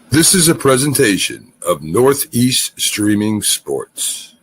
This is a presentation of Northeast Streaming Sports.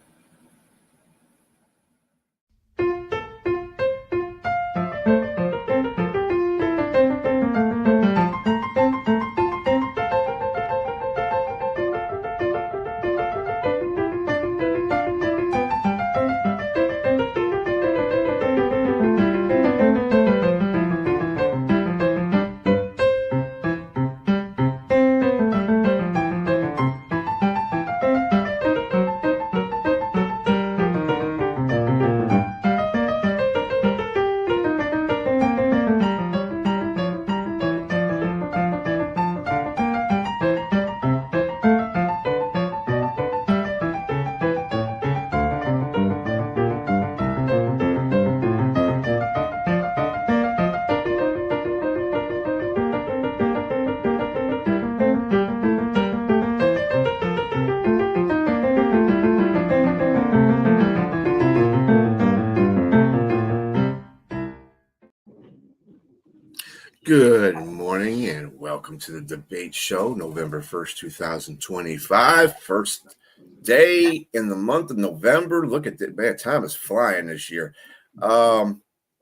Good morning and welcome to the debate show, November 1st, 2025. First day in the month of November. Look at that, man, time is flying this year.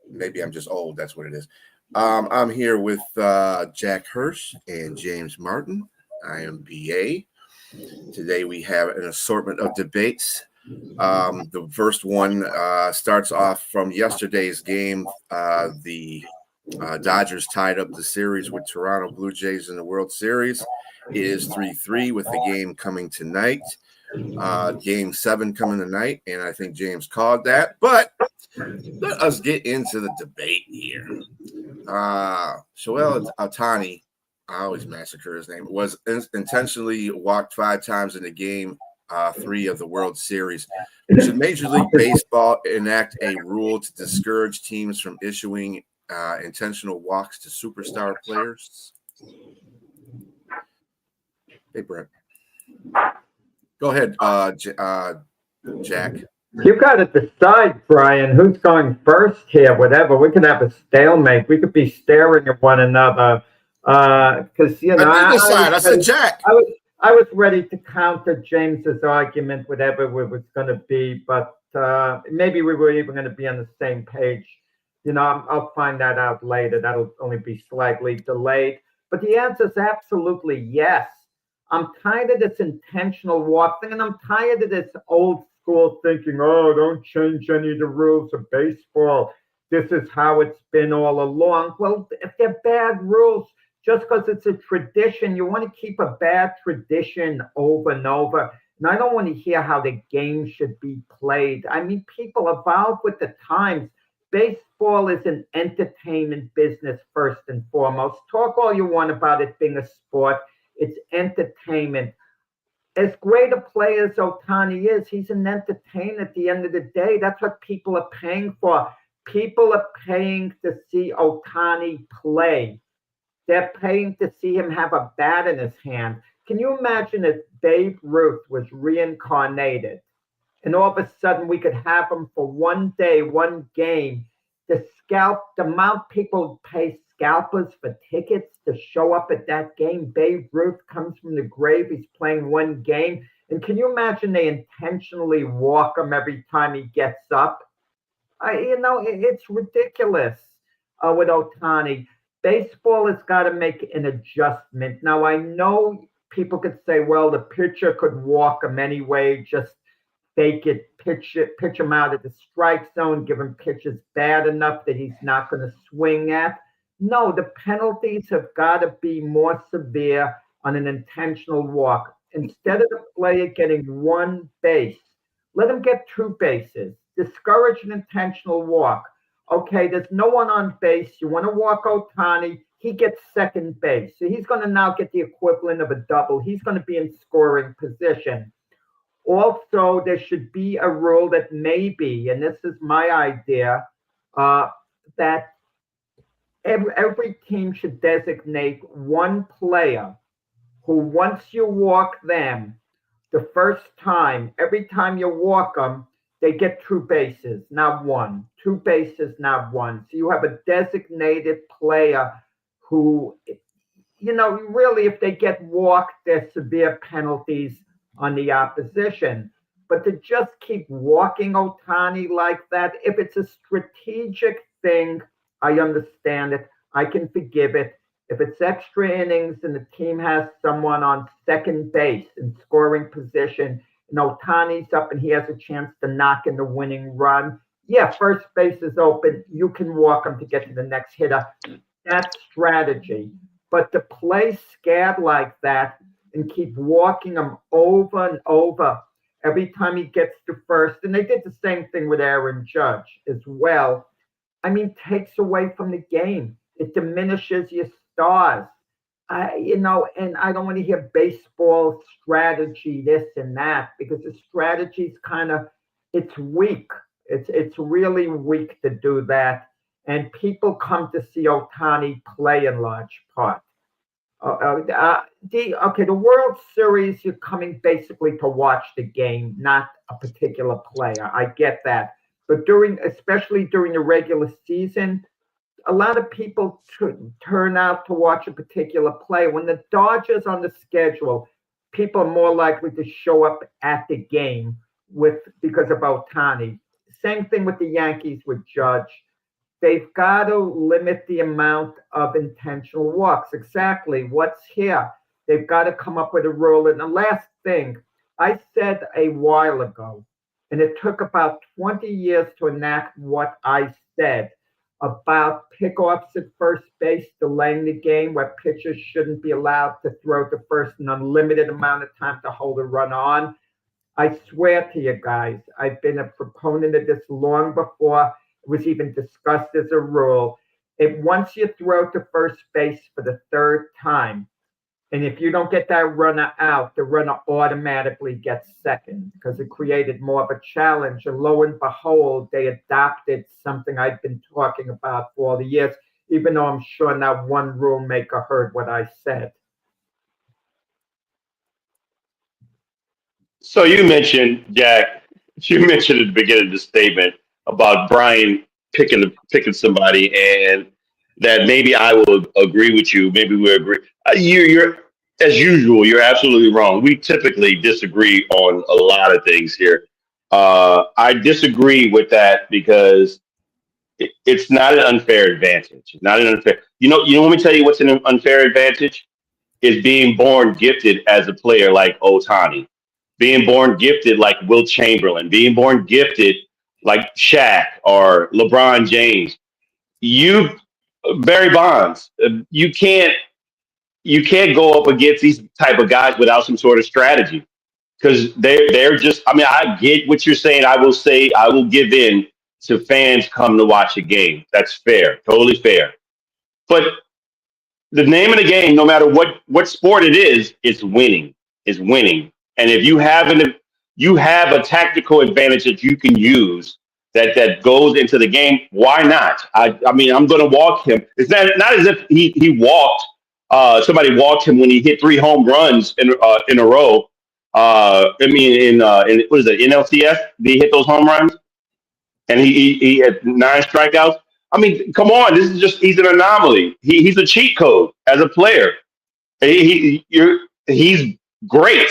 Maybe I'm just old, that's what it is. I'm here with Jack Hirsch and James Martin. I am BA. Today we have an assortment of debates. The first one starts off from yesterday's game. The Dodgers tied up the series with Toronto Blue Jays in the World Series. It is 3-3 with the game coming tonight. Game 7 coming tonight, and I think James called that. But let us get into the debate here. Shohei Ohtani, I always massacre his name, was intentionally walked 5 times in the game 3 of the World Series. Should Major League Baseball enact a rule to discourage teams from issuing intentional walks to superstar players? Hey, Brent. Go ahead, Jack. You got to decide, Brian, who's going first here, whatever. We could have a stalemate. We could be staring at one another. Because, you know, I did decide. I said Jack. I was ready to counter James's argument, whatever it was going to be, but maybe we were even going to be on the same page. You know, I'll find that out later. That'll only be slightly delayed. But the answer is absolutely yes. I'm tired of this intentional walk thing, and I'm tired of this old school thinking, oh, don't change any of the rules of baseball. This is how it's been all along. Well, if they're bad rules, just because it's a tradition, you want to keep a bad tradition over and over. And I don't want to hear how the game should be played. I mean, people evolve with the times. Baseball is an entertainment business first and foremost. Talk all you want about it being a sport. It's entertainment. As great a player as Ohtani is, he's an entertainer at the end of the day. That's what people are paying for. People are paying to see Ohtani play. They're paying to see him have a bat in his hand. Can you imagine if Babe Ruth was reincarnated? And all of a sudden we could have him for one day, one game, the amount people pay scalpers for tickets to show up at that game. Babe Ruth comes from the grave. He's playing one game. And can you imagine they intentionally walk him every time he gets up? It's ridiculous with Ohtani. Baseball has got to make an adjustment. Now, I know people could say, well, the pitcher could walk him anyway, just fake it, pitch him out of the strike zone, give him pitches bad enough that he's not going to swing at. No, the penalties have got to be more severe on an intentional walk. Instead of the player getting one base, let him get 2 bases. Discourage an intentional walk. Okay, there's no one on base. You want to walk Ohtani, he gets second base. So he's going to now get the equivalent of a double. He's going to be in scoring position. Also, there should be a rule that maybe, and this is my idea, that every team should designate one player who, once you walk them, the first time, every time you walk them, they get 2 bases, not 1. 2 bases, not 1. So you have a designated player who really, if they get walked, there's severe penalties on the opposition. But to just keep walking Otani like that, if it's a strategic thing, I understand it. I can forgive it. If it's extra innings and the team has someone on second base in scoring position, and Otani's up and he has a chance to knock in the winning run, yeah, first base is open. You can walk him to get to the next hitter. That's strategy. But to play scared like that and keep walking him over and over every time he gets to first, and they did the same thing with Aaron Judge as well, takes away from the game. It diminishes your stars. And I don't want to hear baseball strategy, this and that, because the strategy is it's weak. It's really weak to do that. And people come to see Otani play in large part. The World Series, you're coming basically to watch the game, not a particular player. I get that. But especially during the regular season, a lot of people turn out to watch a particular player. When the Dodgers on the schedule, people are more likely to show up at the game because of Otani. Same thing with the Yankees with Judge. They've got to limit the amount of intentional walks. Exactly what's here. They've got to come up with a rule. And the last thing I said a while ago, and it took about 20 years to enact what I said about pickoffs at first base, delaying the game, where pitchers shouldn't be allowed to throw to first an unlimited amount of time to hold a run on. I swear to you guys, I've been a proponent of this long before it was even discussed as a rule. Once you throw to first base for the third time, and if you don't get that runner out, the runner automatically gets second because it created more of a challenge. And lo and behold, they adopted something I've been talking about for all the years, even though I'm sure not one rule maker heard what I said. So you mentioned, Jack, you mentioned at the beginning of the statement about Brian picking somebody, and that maybe I will agree with you. Maybe we agree. You're as usual. You're absolutely wrong. We typically disagree on a lot of things here. I disagree with that because it's not an unfair advantage. Not an unfair. Let me tell you what's an unfair advantage is being born gifted as a player like Otani, being born gifted like Will Chamberlain, being born gifted like Shaq or LeBron James. Barry Bonds, you can't go up against these type of guys without some sort of strategy because they're just. I get what you're saying. I will give in to fans come to watch a game. That's fair, totally fair. But the name of the game, no matter what sport it is, it's winning. Is winning. And if you have a tactical advantage that you can use that goes into the game, why not? I'm going to walk him. It's not as if he walked. Somebody walked him when he hit 3 home runs in a row. In what is it, NLCS? Did he hit those home runs? And he had 9 strikeouts. Come on, he's an anomaly. He's a cheat code as a player. He's great.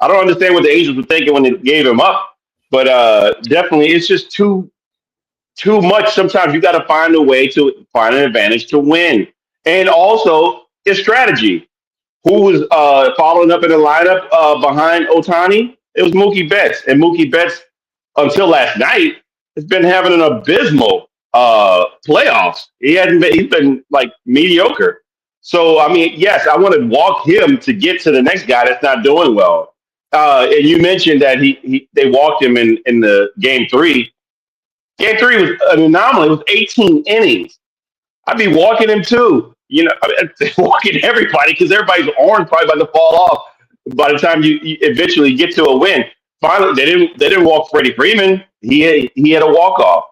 I don't understand what the Angels were thinking when they gave him up, but definitely it's just too much. Sometimes you got to find a way to find an advantage to win, and also it's strategy. Who was following up in the lineup behind Otani? It was Mookie Betts, and Mookie Betts until last night has been having an abysmal playoffs. He's been like mediocre. So yes, I want to walk him to get to the next guy that's not doing well. And you mentioned that they walked him in the game 3. Game 3 was an anomaly. It was 18 innings. I'd be walking him too. Walking everybody because everybody's arm's probably about to fall off by the time you eventually get to a win. Finally, they didn't walk Freddie Freeman. He had a walk off.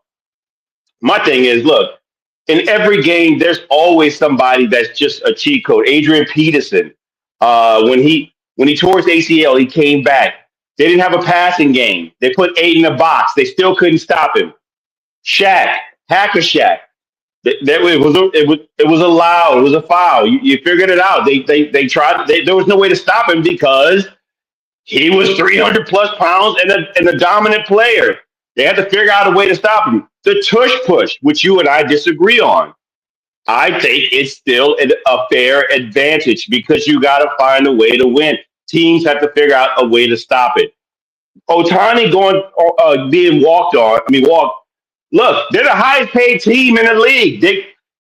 My thing is, look, in every game, there's always somebody that's just a cheat code. Adrian Peterson, when he tore his ACL, he came back. They didn't have a passing game. They put 8 in the box. They still couldn't stop him. Shaq, Hacker Shaq. It was allowed. It was a foul. You figured it out. They tried. There was no way to stop him because he was 300 plus pounds and a dominant player. They had to figure out a way to stop him. The tush push, which you and I disagree on, I think it's still a fair advantage because you got to find a way to win. Teams have to figure out a way to stop it. Otani being walked on. I mean, walked. Look, they're the highest paid team in the league.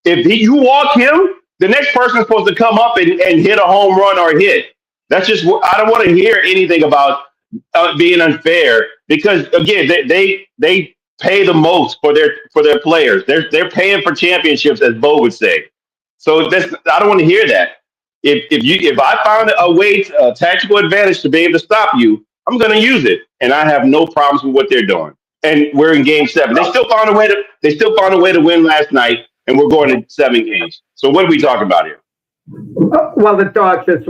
You walk him, the next person's supposed to come up and hit a home run or hit. That's just, I don't want to hear anything about being unfair because again, they pay the most for their players. They're paying for championships, as Bo would say. So I don't want to hear that. If I found a tactical advantage to be able to stop you, I'm going to use it, and I have no problems with what they're doing. And we're in Game 7. They still found a way to win last night, and we're going to 7 games. So what are we talking about here? Well, the Dodgers,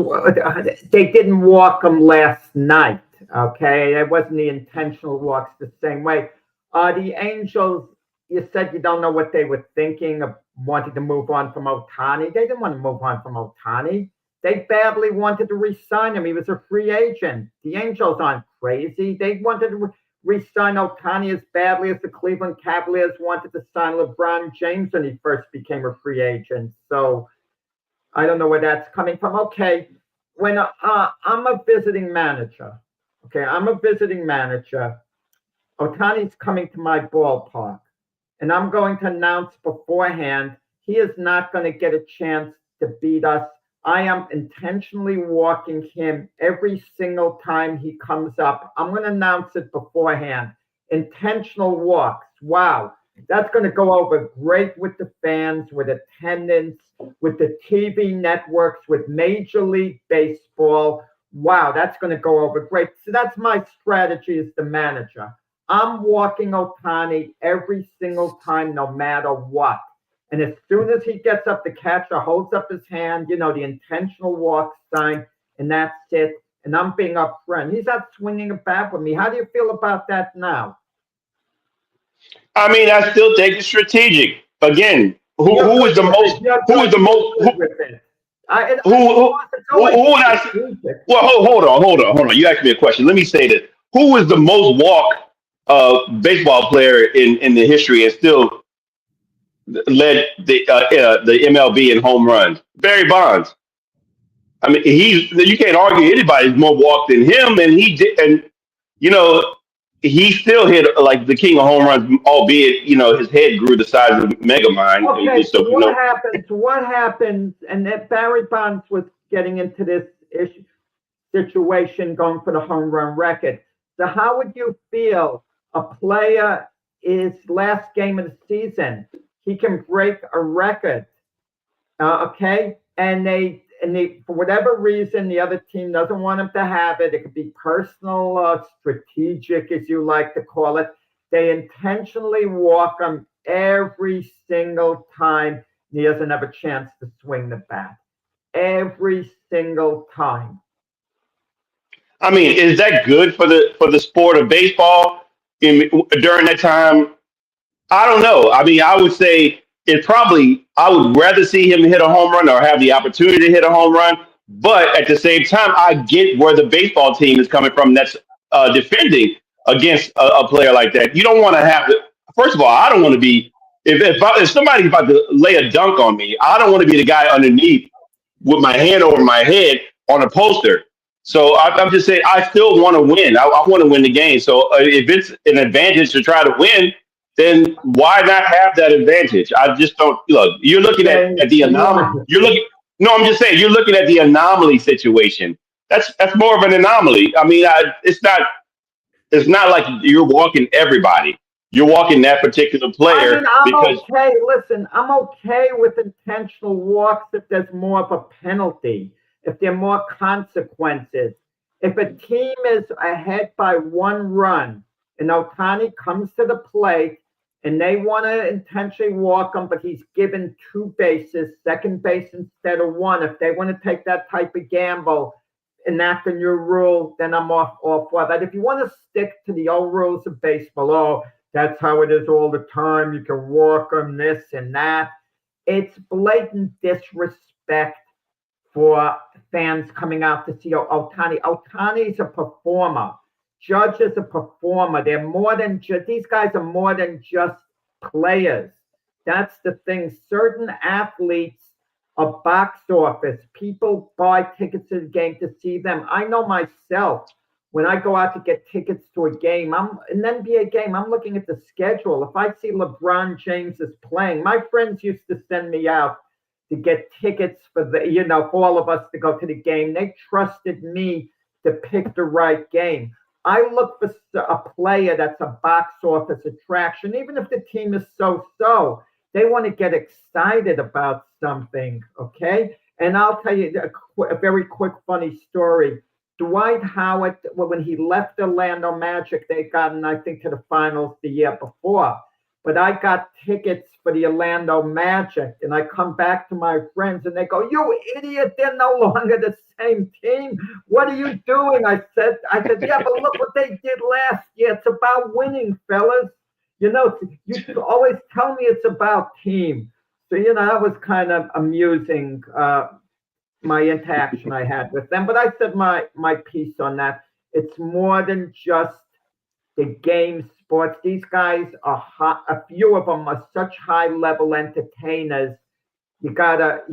they didn't walk them last night, okay? It wasn't the intentional walks the same way. The Angels, you said you don't know what they were thinking of wanting to move on from Otani. They didn't want to move on from Otani. They badly wanted to re-sign him. He was a free agent. The Angels aren't crazy. They wanted to re-sign Otani as badly as the Cleveland Cavaliers wanted to sign LeBron James when he first became a free agent. So I don't know where that's coming from. Okay, when I'm a visiting manager, Otani's coming to my ballpark, and I'm going to announce beforehand he is not going to get a chance to beat us. I am intentionally walking him every single time he comes up. I'm going to announce it beforehand. Intentional walks. Wow. That's going to go over great with the fans, with attendance, with the TV networks, with Major League Baseball. Wow, that's going to go over great. So that's my strategy as the manager. I'm walking Otani every single time, no matter what. And as soon as he gets up, the catcher holds up his hand, the intentional walk sign, and that's it. And I'm being upfront. He's not swinging a bat with me. How do you feel about that now? I mean, I still think it's strategic. Again, who is the most? Who is the most? Who would I say? Well, hold on. You asked me a question. Let me say this: who is the most walk baseball player in the history and still led the MLB in home runs? Barry Bonds. I mean, you can't argue anybody's more walked than him, and he did, and he still hit like the king of home runs, albeit his head grew the size of Megamind. Okay, so what happens? And that Barry Bonds was getting into this situation, going for the home run record. So how would you feel? A player is last game of the season, he can break a record, okay? And they for whatever reason, the other team doesn't want him to have it. It could be personal, strategic, as you like to call it. They intentionally walk him every single time he doesn't have a chance to swing the bat. Every single time. I mean, is that good for the sport of baseball during that time? I don't know. I mean, I would say I would rather see him hit a home run or have the opportunity to hit a home run. But at the same time, I get where the baseball team is coming from that's defending against a player like that. You don't want to have it. First of all, I don't want to be, if somebody's about to lay a dunk on me, I don't want to be the guy underneath with my hand over my head on a poster. So I'm just saying, I still want to win. I want to win the game. So if it's an advantage to try to win, then why not have that advantage? I just don't look. You're looking at the anomaly. I'm just saying you're looking at the anomaly situation. That's more of an anomaly. I mean, it's not like you're walking everybody. You're walking that particular player. I mean, I'm okay. Listen, I'm okay with intentional walks if there's more of a penalty, if there are more consequences. If a team is ahead by 1 run and Otani comes to the plate and they want to intentionally walk him, but he's given 2 bases, second base instead of 1. If they want to take that type of gamble, enacting your rule, then I'm all for that. If you want to stick to the old rules of baseball, that's how it is all the time. You can walk them, this and that. it's blatant disrespect for fans coming out to see Ohtani. Ohtani's a performer. Judge is a performer. They're more than just, these guys are more than just players. That's the thing. Certain athletes are box office. People buy tickets to the game to see them. I know myself, when I go out to get tickets to a game, an NBA game, I'm looking at the schedule. If I see LeBron James is playing, my friends used to send me out to get tickets for for all of us to go to the game. They trusted me to pick the right game. I look for a player that's a box office attraction, even if the team is so-so. They want to get excited about something, okay? And I'll tell you a very quick funny story. Dwight Howard, when he left Orlando Magic, they'd gotten, I think, to the finals the year before. But I got tickets for the Orlando Magic, and I come back to my friends, and they go, "You idiot, they're no longer the same team. What are you doing?" I said, "Yeah, but look what they did last year. It's about winning, fellas. You always tell me it's about team." So, that was kind of amusing, my interaction I had with them. But I said my piece on that. It's more than just the game sports. These guys are a few of them are such high-level entertainers. You gotta,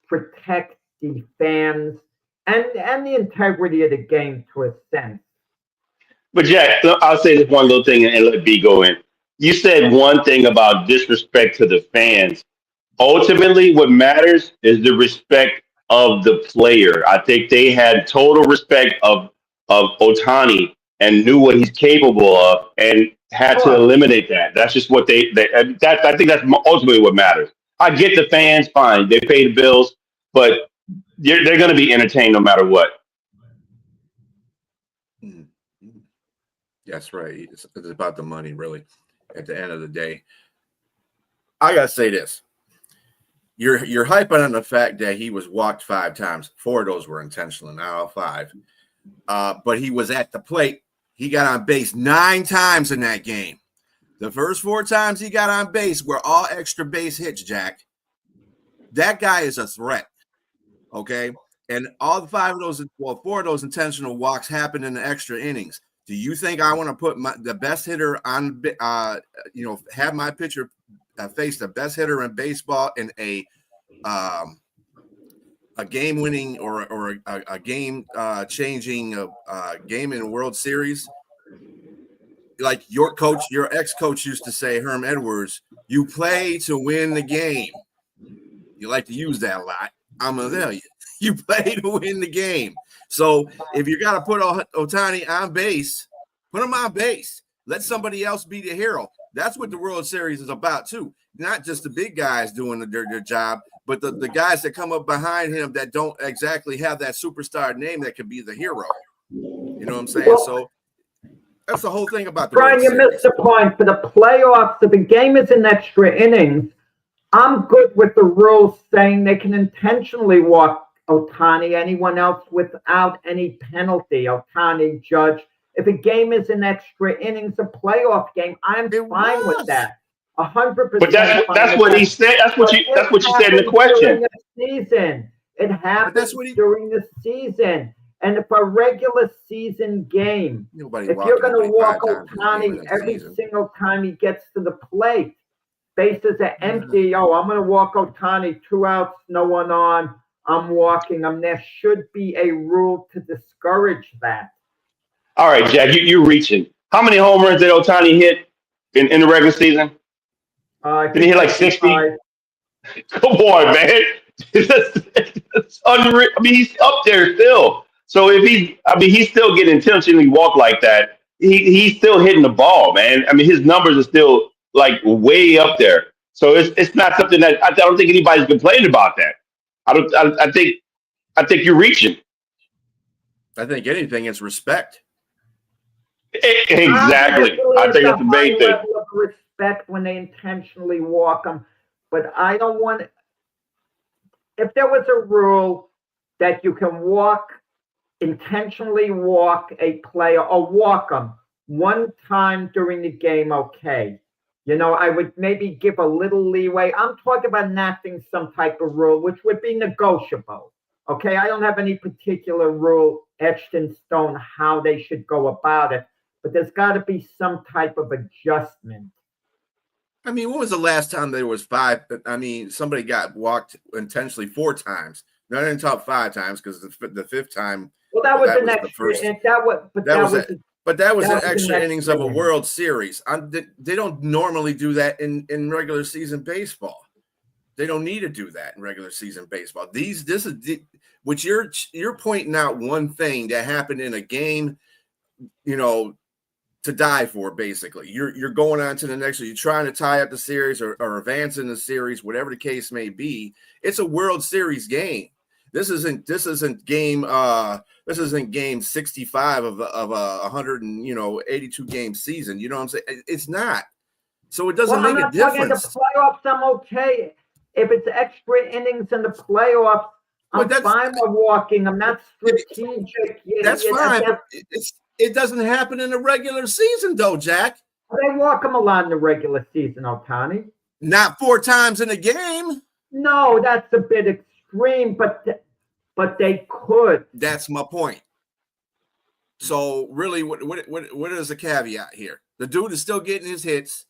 protect the fans and the integrity of the game to a sense. But Jack, I'll say this one little thing and let B go in. You said one thing about disrespect to the fans. Ultimately, what matters is the respect of the player. I think they had total respect of Ohtani and knew what he's capable of and had to eliminate that. That's just what I think that's ultimately what matters. I get the fans, fine, they pay the bills, but they're going to be entertained no matter what. That's right. It's about the money, really. At the end of the day, I gotta say this: you're hyping on the fact that he was walked 5 times. 4 of those were intentional, not all 5. But he was at the plate. He got on base 9 times in that game. The first 4 times he got on base were all extra base hits, Jack. That guy is a threat. Okay, and all 4 of those intentional walks happened in the extra innings. Do you think I want to put the best hitter on, have my pitcher face the best hitter in baseball in a game-winning or a game-changing game in a World Series? Like your ex-coach used to say, Herm Edwards, you play to win the game. You like to use that a lot. I'm going to tell you. You play to win the game. So if you got to put Ohtani on base, put him on base. Let somebody else be the hero. That's what the World Series is about, too. Not just the big guys doing their job, but the guys that come up behind him that don't exactly have that superstar name that could be the hero. You know what I'm saying? So that's the whole thing about the Brian, you missed the point. For the playoffs, if the game is in extra innings, I'm good with the rules saying they can intentionally walk Ohtani, anyone else without any penalty. Ohtani, Judge. If a game is in extra innings, a playoff game, I'm fine with that. 100%. But that's what he said. That's what you said in the question. Season. It happens during the season. And if a regular season game, if you're going to walk Ohtani every single time he gets to the plate, bases are empty. Oh, I'm going to walk Ohtani, 2 outs, no one on. I'm walking him. There should be a rule to discourage that. All right, Jack, you're reaching. How many home runs did Ohtani hit in the regular season? Did he hit like 60? Come on, man. It's unreal. I mean, he's up there still. So if he's still getting intentionally walked like that. He's still hitting the ball, man. I mean, his numbers are still like way up there. So it's not something that I don't think anybody's complaining about that. I think you're reaching. I think anything is respect. Exactly. I think it's the main thing. Level of respect when they intentionally walk them, but I don't want. If there was a rule that you can intentionally walk a player or walk them one time during the game, okay. I would maybe give a little leeway. I'm talking about enacting some type of rule, which would be negotiable. Okay, I don't have any particular rule etched in stone how they should go about it, but there's got to be some type of adjustment. I mean, when was the last time there was 5? I mean, somebody got walked intentionally 4 times. No, I didn't talk 5 times because the 5th time. Well, that was that an was the extra. first. That was an extra innings of a World Series. They don't normally do that in regular season baseball. They don't need to do that in regular season baseball. This is which you're pointing out one thing that happened in a game, to die for. Basically, you're going on to the next. You're trying to tie up the series or advance in the series, whatever the case may be. It's a World Series game. This isn't game 65 of a 182 game season. You know what I'm saying? It's not. So it doesn't make a difference. The playoffs, I'm okay. If it's extra innings in the playoffs, I'm fine with walking. I'm not strategic. That's fine. It doesn't happen in the regular season, though, Jack. They walk them a lot in the regular season, Ohtani. Not 4 times in a game. No, that's a bit extreme, but they could. That's my point. So really, what is the caveat here? The dude is still getting his hits.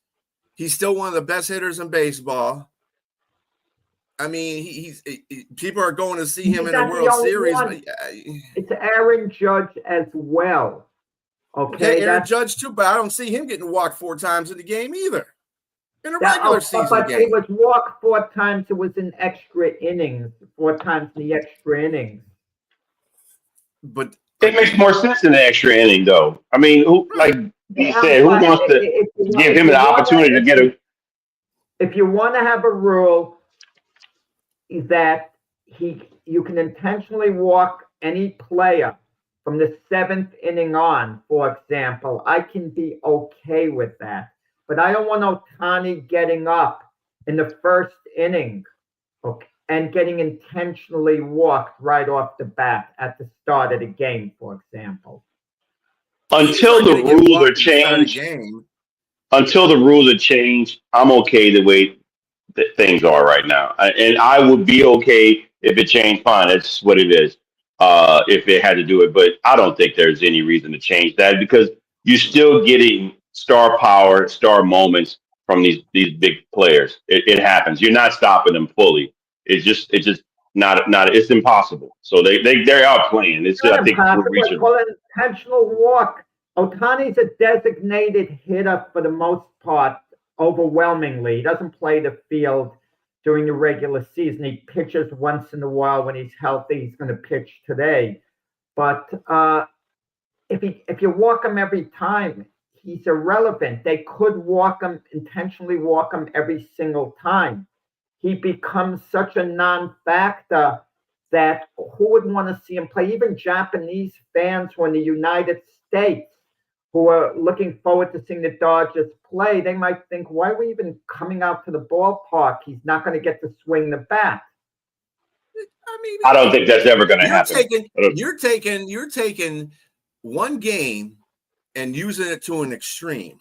He's still one of the best hitters in baseball. I mean, people are going to see him in a World Series. It's Aaron Judge as well. Okay, Aaron Judge too, but I don't see him getting walked 4 times in the game either. In a regular season but game. It was walked 4 times. It was in extra innings. 4 times in the extra innings. But it makes more sense in the extra inning, though. I mean, who wants to give him an opportunity to get a? If you want to have a rule that you can intentionally walk any player from the 7th inning on, for example, I can be okay with that. But I don't want Ohtani getting up in the 1st inning, and getting intentionally walked right off the bat at the start of the game, for example. Until the rules are changed, I'm okay the way that things are right now. And I would be okay if it changed. Fine, that's what it is. If it had to do it, but I don't think there's any reason to change that because you're still getting star power, star moments from these big players. It happens. You're not stopping them fully. It's just not. It's impossible. So they are playing. It's I think we're reaching. Well, intentional walk. Ohtani's a designated hitter for the most part. Overwhelmingly, he doesn't play the field during the regular season. He pitches once in a while when he's healthy. He's going to pitch today, but if you walk him every time, he's irrelevant. They could intentionally walk him every single time. He becomes such a non-factor that who would want to see him play? Even Japanese fans who are in the United States who are looking forward to seeing the Dodgers play, they might think, why are we even coming out to the ballpark? He's not going to get to swing the bat. I mean, I don't think that's ever going to happen. You're taking one game and using it to an extreme.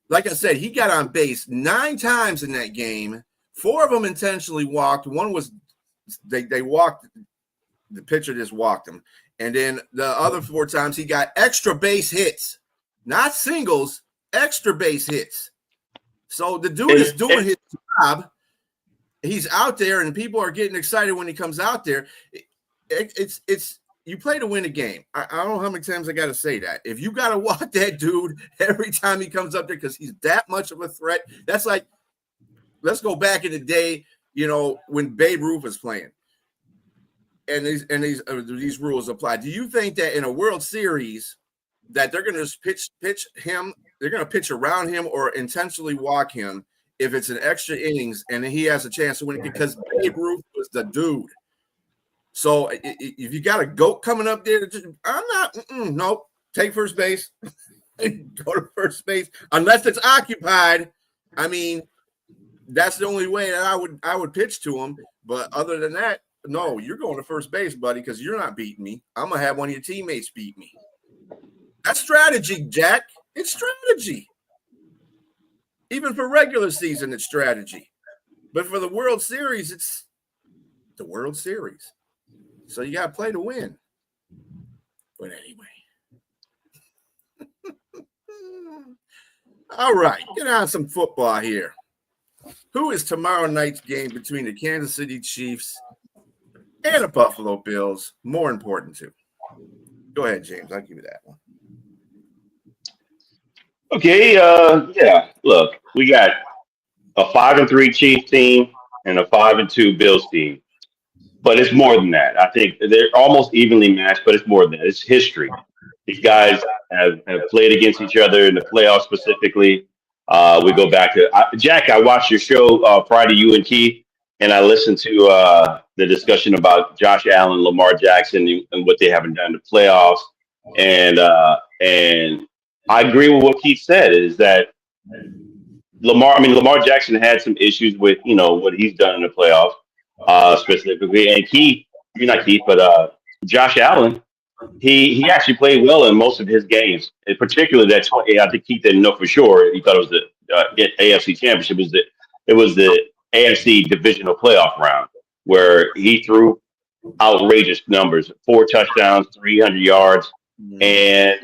Like I said, he got on base 9 times in that game. 4 of them intentionally walked. One was they walked. The pitcher just walked him. And then the other 4 times he got extra base hits. Not singles, extra base hits. So the dude is doing his job. He's out there, and people are getting excited when he comes out there. It's you play to win a game. I don't know how many times I got to say that. If you got to walk that dude every time he comes up there because he's that much of a threat, that's like, let's go back in the day, when Babe Ruth was playing, and these rules apply. Do you think that in a World Series that they're going to just pitch him, they're going to pitch around him or intentionally walk him if it's an extra innings and he has a chance to win it because Babe Ruth was the dude? So if you got a GOAT coming up there, I'm not, nope, take first base, go to first base, unless it's occupied. I mean, that's the only way that I would pitch to him. But other than that, no, you're going to first base, buddy, because you're not beating me. I'm going to have one of your teammates beat me. That's strategy, Jack. It's strategy. Even for regular season, it's strategy. But for the World Series, it's the World Series. So you got to play to win. But anyway. All right, get on some football here. Who is tomorrow night's game between the Kansas City Chiefs and the Buffalo Bills more important to? Go ahead, James. I'll give you that one. Okay, yeah. Look, we got a 5-3 Chiefs team and a 5-2 Bills team, but it's more than that. I think they're almost evenly matched, but it's more than that. It's history. These guys have played against each other in the playoffs specifically. We go back to Jack. I watched your show Friday, you and Keith, and I listened to the discussion about Josh Allen, Lamar Jackson, and what they haven't done in the playoffs. And I agree with what Keith said. Is that Lamar Jackson had some issues with what he's done in the playoffs specifically, and Josh Allen. He actually played well in most of his games, in particular that 20. I think Keith didn't know for sure. He thought it was the AFC Championship. It was the AFC Divisional Playoff round where he threw outrageous numbers: 4 touchdowns, 300 yards, and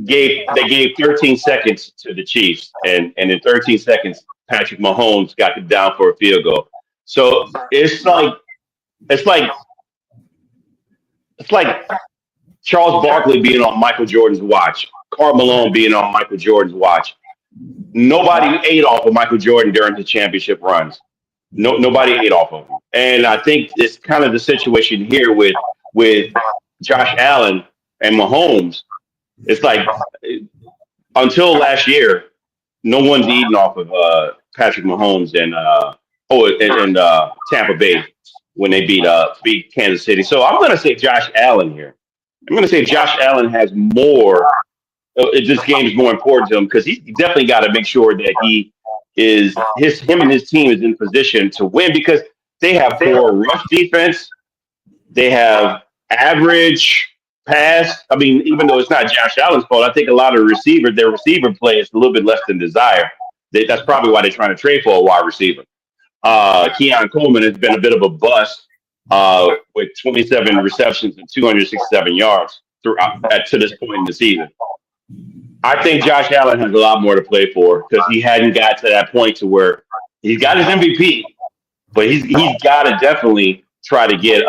they gave 13 seconds to the Chiefs, and in 13 seconds, Patrick Mahomes got them down for a field goal. So it's like Charles Barkley being on Michael Jordan's watch, Karl Malone being on Michael Jordan's watch. Nobody ate off of Michael Jordan during the championship runs. Nobody ate off of him. And I think it's kind of the situation here with Josh Allen and Mahomes. It's like until last year, no one's eaten off of Patrick Mahomes and Tampa Bay when they beat Kansas City. So I'm going to say Josh Allen here. I'm going to say Josh Allen has more. This game is more important to him because he's definitely got to make sure that him and his team is in position to win because they have poor rush defense. They have average pass. I mean, even though it's not Josh Allen's fault, I think a lot of their receiver play is a little bit less than desired. That's probably why they're trying to trade for a wide receiver. Keon Coleman has been a bit of a bust with 27 receptions and 267 yards throughout to this point in the season. I think Josh Allen has a lot more to play for because he hadn't got to that point to where he's got his MVP, but he's got to definitely try to get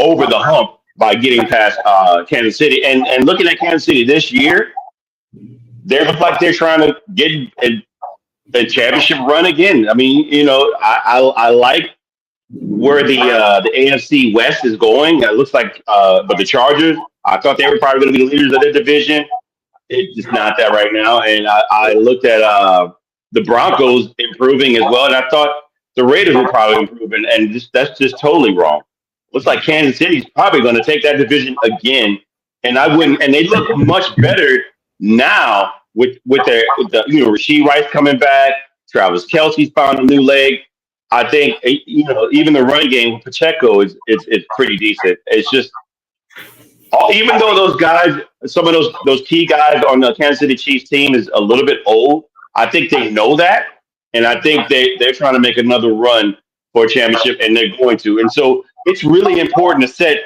over the hump by getting past Kansas City. And looking at Kansas City this year, they look like they're trying to get a championship run again. I mean, I like where the AFC West is going. It looks like, but the Chargers, I thought they were probably going to be the leaders of their division. It's just not that right now. And I looked at the Broncos improving as well, and I thought the Raiders were probably improving, and that's just totally wrong. Looks like Kansas City's probably going to take that division again, and they look much better now with Rashee Rice coming back. Travis Kelce's found a new leg. I think even the run game with Pacheco is pretty decent. It's just even though those guys, some of those key guys on the Kansas City Chiefs team is a little bit old, I think they know that, and I think they're trying to make another run for a championship, and they're going to. And so it's really important to set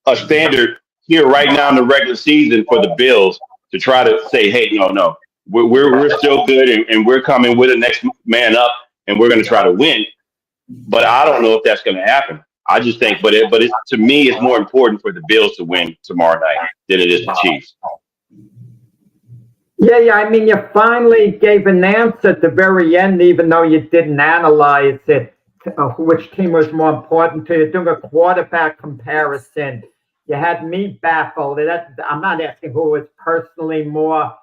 a standard here right now in the regular season for the Bills to try to say, hey, no, we're still good, and we're coming with the next man up, and we're going to try to win. But I don't know if that's going to happen. I just think, to me, it's more important for the Bills to win tomorrow night than it is the Chiefs. Yeah. I mean, you finally gave an answer at the very end, even though you didn't analyze it, which team was more important to you. Doing a quarterback comparison, you had me baffled. I'm not asking who was personally more.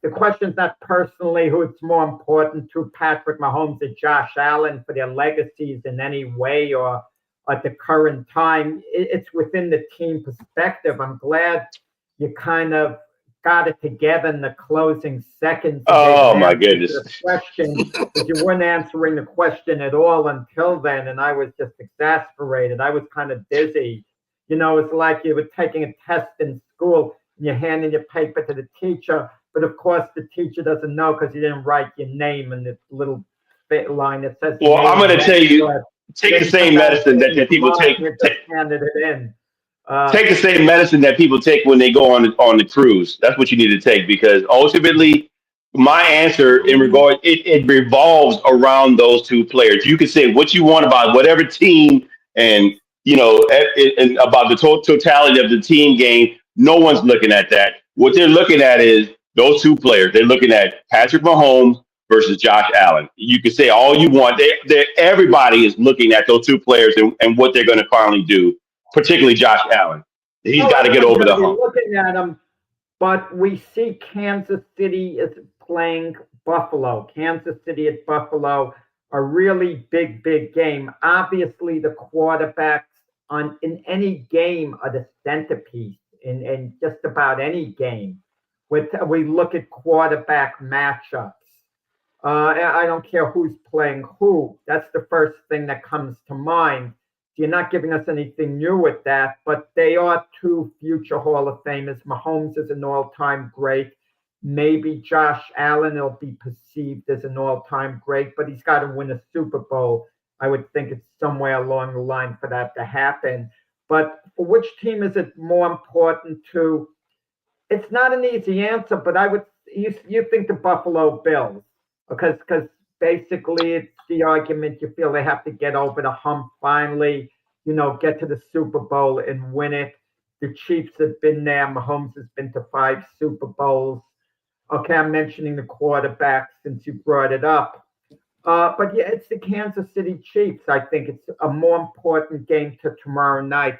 The question's not personally who's more important to Patrick Mahomes or Josh Allen for their legacies in any way or at the current time. It's within the team perspective. I'm glad you kind of got it together in the closing seconds. Oh, my goodness. The question, you weren't answering the question at all until then, and I was just exasperated. I was kind of dizzy. It's like you were taking a test in school, and you're handing your paper to the teacher, but of course the teacher doesn't know because you didn't write your name in this little bit line that says. Well, I'm going to tell you, take the same medicine that people take. Just handed it in. Take the same medicine that people take when they go on the cruise. That's what you need to take, because ultimately, my answer in regard it revolves around those two players. You can say what you want about whatever team, and and about the totality of the team game. No one's looking at that. What they're looking at is those two players. They're looking at Patrick Mahomes versus Josh Allen. You can say all you want. Everybody is looking at those two players and what they're going to finally do. Particularly Josh Allen. He's got to get over the hump. Looking at him, but we see Kansas City is playing Buffalo. Kansas City at Buffalo, a really big game. Obviously, the quarterbacks in any game are the centerpiece in just about any game. We look at quarterback matchups. I don't care who's playing who. That's the first thing that comes to mind. You're not giving us anything new with that, but they are two future Hall of Famers. Mahomes is an all-time great. Maybe Josh Allen will be perceived as an all-time great, but he's got to win a Super Bowl. I would think it's somewhere along the line for that to happen. But for which team is it more important to? It's not an easy answer, but you think the Buffalo Bills, because basically it's the argument you feel they have to get over the hump finally, get to the Super Bowl and win it. The Chiefs have been there. Mahomes has been to 5 Super Bowls. Okay, I'm mentioning the quarterback since you brought it up. But yeah, it's the Kansas City Chiefs. I think it's a more important game to tomorrow night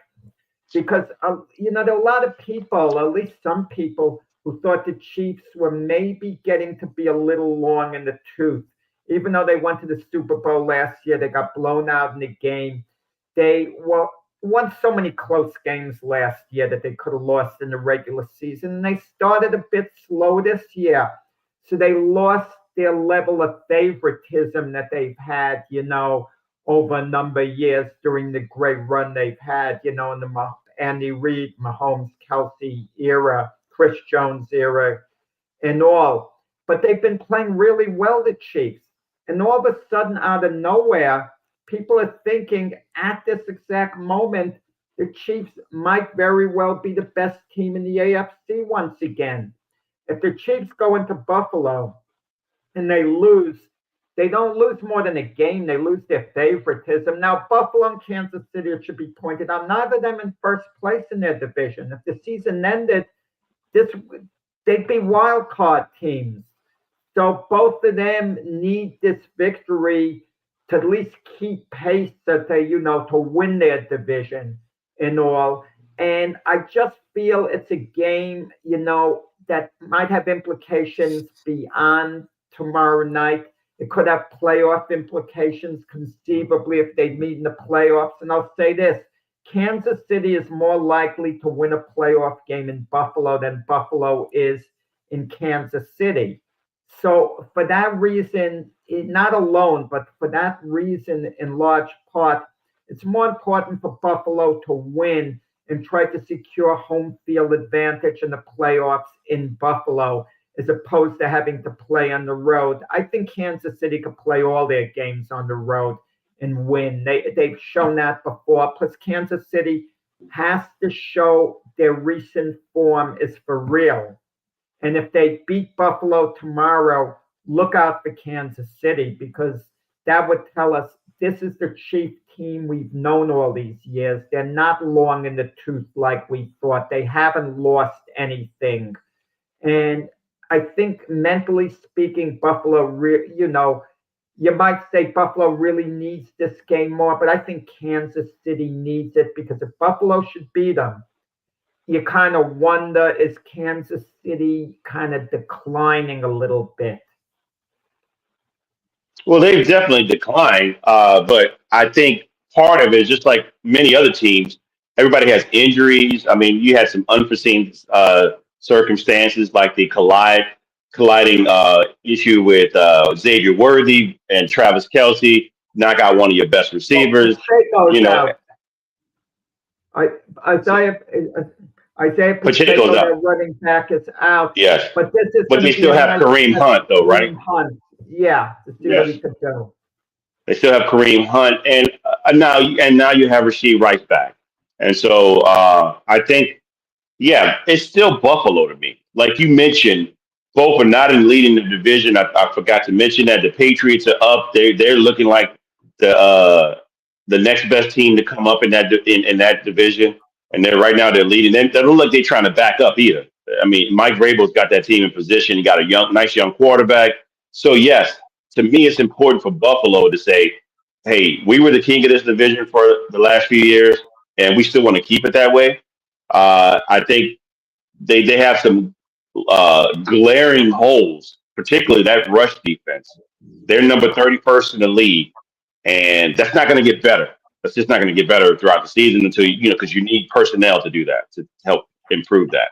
because, there are a lot of people, at least some people, who thought the Chiefs were maybe getting to be a little long in the tooth. Even though they went to the Super Bowl last year, they got blown out in the game. They won so many close games last year that they could have lost in the regular season. And they started a bit slow this year. So they lost their level of favoritism that they've had, over a number of years during the great run they've had, in the Andy Reid, Mahomes, Kelsey era, Chris Jones era, and all. But they've been playing really well, the Chiefs. And all of a sudden, out of nowhere, people are thinking at this exact moment, the Chiefs might very well be the best team in the AFC once again. If the Chiefs go into Buffalo and they lose, they don't lose more than a game. They lose their favoritism. Now, Buffalo and Kansas City, it should be pointed out, neither of them in first place in their division. If the season ended, they'd be wild card teams. So both of them need this victory to at least keep pace to win their division and all. And I just feel it's a game, that might have implications beyond tomorrow night. It could have playoff implications conceivably if they meet in the playoffs. And I'll say this, Kansas City is more likely to win a playoff game in Buffalo than Buffalo is in Kansas City. So for that reason, not alone, but for that reason, in large part, it's more important for Buffalo to win and try to secure home field advantage in the playoffs in Buffalo, as opposed to having to play on the road. I think Kansas City could play all their games on the road and win. They've shown that before. Plus, Kansas City has to show their recent form is for real. And if they beat Buffalo tomorrow, look out for Kansas City, because that would tell us this is the Chief team we've known all these years. They're not long in the tooth like we thought. They haven't lost anything. And I think mentally speaking, Buffalo, you might say Buffalo really needs this game more, but I think Kansas City needs it, because if Buffalo should beat them, you kind of wonder, is Kansas City kind of declining a little bit? Well, they've definitely declined, but I think part of it is just like many other teams. Everybody has injuries. I mean, you had some unforeseen circumstances, like the colliding issue with Xavier Worthy and Travis Kelce, knock out one of your best receivers. Isaiah Pacheco's Pacheco, their out. running back, is out. Yes. But this is But going they to be still a have nice Kareem test Hunt, for though, right? Kareem Hunt. Yeah, to see what he Yes. could do. They still have Kareem Hunt, and now you have Rasheed Rice back, and so I think, yeah, it's still Buffalo to me. Like you mentioned, both are not in leading the division. I forgot to mention that the Patriots are up. They're looking like the next best team to come up in in that division, and they're right now they're leading. They don't look like they're trying to back up either. I mean, Mike Vrabel's got that team in position. He got a nice young quarterback. So yes, to me, it's important for Buffalo to say, "Hey, we were the king of this division for the last few years, and we still want to keep it that way." I think they have some glaring holes, particularly that rush defense. They're number 31st in the league, and that's not going to get better. That's just not going to get better throughout the season until because you need personnel to do that to help improve that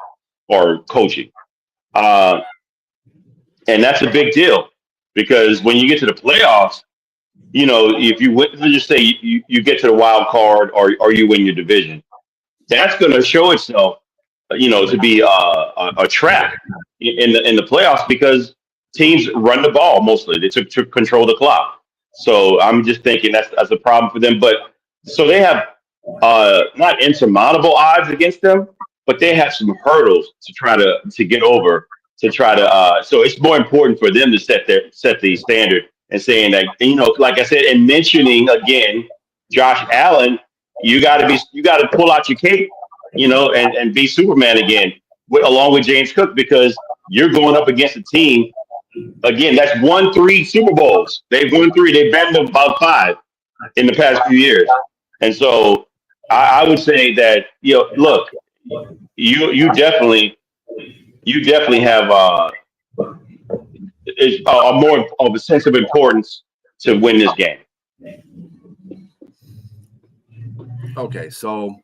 or coaching. Uh, and that's a big deal because when you get to the playoffs, if you win, let's just say you get to the wild card or you win your division, that's going to show itself, to be a trap in the playoffs because teams run the ball mostly. They to control the clock. So I'm just thinking that's a problem for them. But so they have not insurmountable odds against them, but they have some hurdles to try to get over to try to. So it's more important for them to set the standard and saying that like I said, and mentioning again, Josh Allen, you got to pull out your cape, and be Superman again, along with James Cook, because you're going up against a team again that's won 3 Super Bowls. They've won 3. They've been to about 5 in the past few years, and so I would say that look, you definitely have a more of a sense of importance to win this game. Okay, so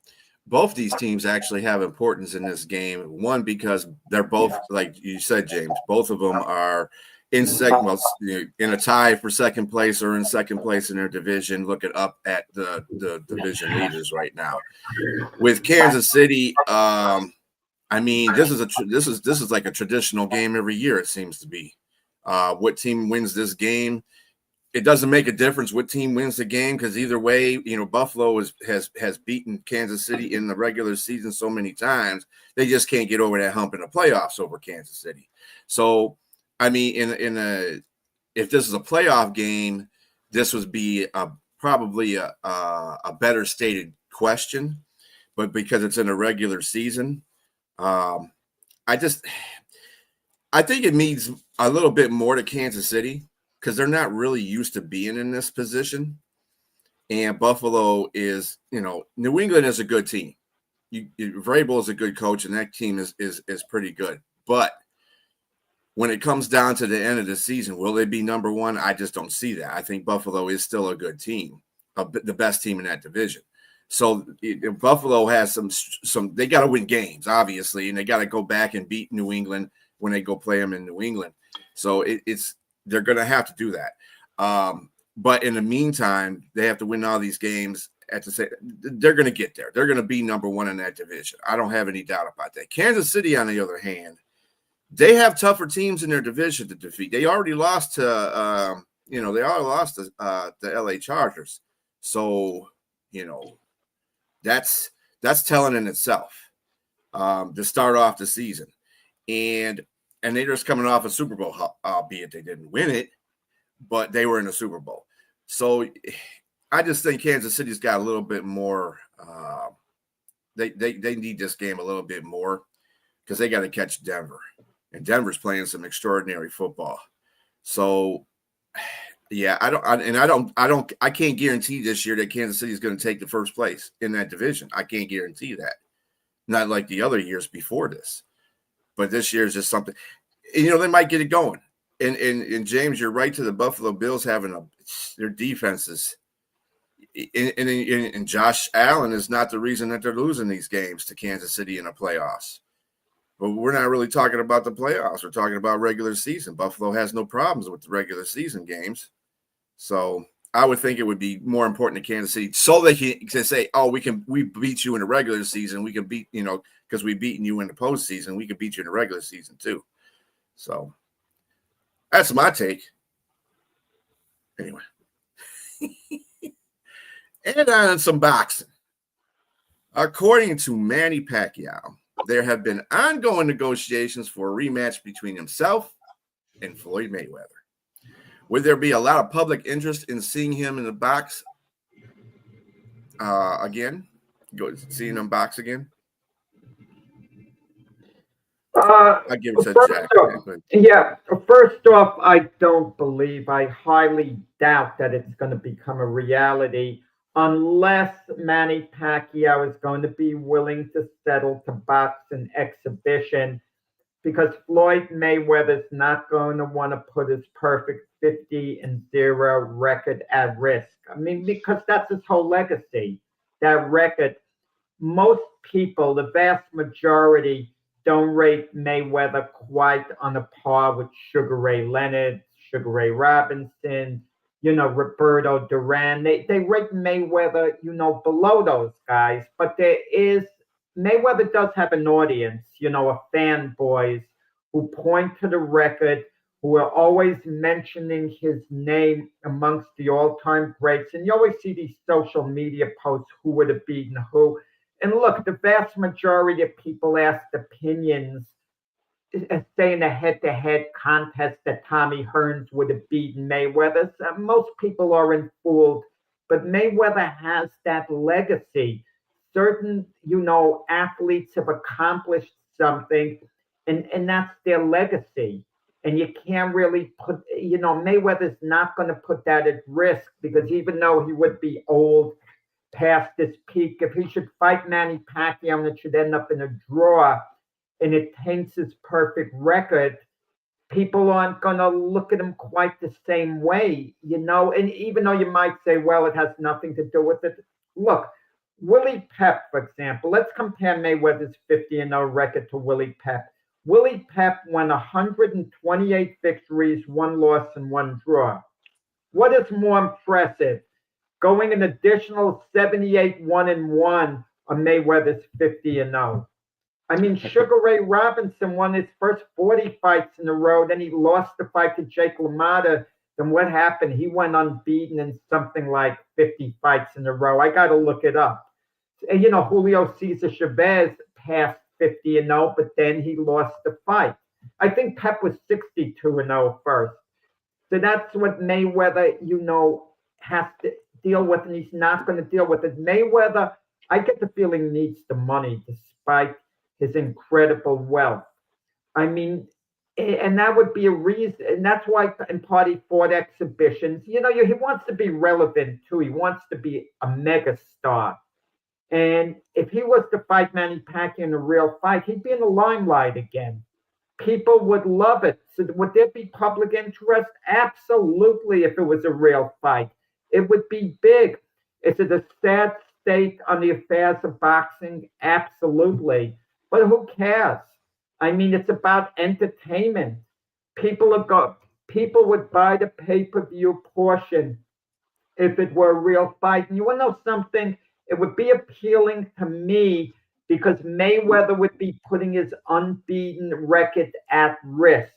both these teams actually have importance in this game. One, because they're both, like you said, James, both of them are in in a tie for second place or in second place in their division, looking up at the division leaders right now. With Kansas City, I mean, this is like a traditional game every year. It seems to be. What team wins this game? It doesn't make a difference what team wins the game because either way, Buffalo has beaten Kansas City in the regular season so many times they just can't get over that hump in the playoffs over Kansas City. So, I mean, if this is a playoff game, this would be probably a better stated question, but because it's in a regular season, I think it means a little bit more to Kansas City because they're not really used to being in this position. And Buffalo is, New England is a good team. Vrabel is a good coach, and that team is pretty good. But when it comes down to the end of the season, will they be number one? I just don't see that. I think Buffalo is still a good team, the best team in that division. So Buffalo has some. They got to win games, obviously, and they got to go back and beat New England when they go play them in New England. So they're going to have to do that. But in the meantime, they have to win all these games. They're going to get there. They're going to be number one in that division. I don't have any doubt about that. Kansas City, on the other hand, they have tougher teams in their division to defeat. They already lost to, the LA Chargers. So, that's telling in itself to start off the season. And they're just coming off a Super Bowl, albeit they didn't win it, but they were in a Super Bowl. So I just think Kansas City's got a little bit more. They need this game a little bit more because they got to catch Denver, and Denver's playing some extraordinary football. So yeah, I can't guarantee this year that Kansas City is going to take the first place in that division. I can't guarantee that. Not like the other years before this. But this year is just something, they might get it going. And James, you're right to the Buffalo Bills having their defenses. And Josh Allen is not the reason that they're losing these games to Kansas City in the playoffs. But we're not really talking about the playoffs. We're talking about regular season. Buffalo has no problems with the regular season games. So I would think it would be more important to Kansas City so they can say, "Oh, we beat you in the regular season. We can beat because we've beaten you in the postseason. We can beat you in the regular season too." So that's my take. Anyway, and on some boxing. According to Manny Pacquiao, there have been ongoing negotiations for a rematch between himself and Floyd Mayweather. Would there be a lot of public interest in seeing him in the box again? Seeing him box again? I give it to Jack. Yeah, first off, I highly doubt that it's going to become a reality unless Manny Pacquiao is going to be willing to settle to box an exhibition, because Floyd Mayweather's not going to want to put his perfect 50-0 record at risk. I mean, because that's his whole legacy, that record. Most people, the vast majority, don't rate Mayweather quite on a par with Sugar Ray Leonard, Sugar Ray Robinson, Roberto Duran. They rate Mayweather, below those guys. But Mayweather does have an audience, of fanboys who point to the record, who are always mentioning his name amongst the all-time greats. And you always see these social media posts, who would have beaten who. And look, the vast majority of people asked opinions, say in a head-to-head contest that Tommy Hearns would have beaten Mayweather. So most people aren't fooled, but Mayweather has that legacy. Certain, athletes have accomplished something, and that's their legacy. And you can't really put, Mayweather's not going to put that at risk, because even though he would be old, past this peak, if he should fight Manny Pacquiao and it should end up in a draw and it taints his perfect record, people aren't going to look at him quite the same way, and even though you might say, well, it has nothing to do with it. Look, Willie Pep, for example, let's compare Mayweather's 50-0 record to Willie Pep. Willie Pep won 128 victories, 1 loss, and 1 draw. What is more impressive? Going an additional 78 1-1 on Mayweather's 50-0. I mean, Sugar Ray Robinson won his first 40 fights in a row. Then he lost the fight to Jake LaMotta. Then what happened? He went unbeaten in something like 50 fights in a row. I got to look it up. And, Julio Cesar Chavez passed 50-0, but then he lost the fight. I think Pep was 62-0 first. So that's what Mayweather, has to deal with, and he's not going to deal with it. Mayweather, I get the feeling, needs the money despite his incredible wealth. I mean, and that would be a reason, and that's why in part he fought exhibitions. He wants to be relevant too. He wants to be a mega star. And if he was to fight Manny Pacquiao in a real fight, he'd be in the limelight again. People would love it. So would there be public interest? Absolutely, if it was a real fight. It would be big. Is it a sad state on the affairs of boxing? Absolutely. But who cares? I mean, it's about entertainment. People would buy the pay-per-view portion if it were a real fight. And you want to know something? It would be appealing to me because Mayweather would be putting his unbeaten record at risk.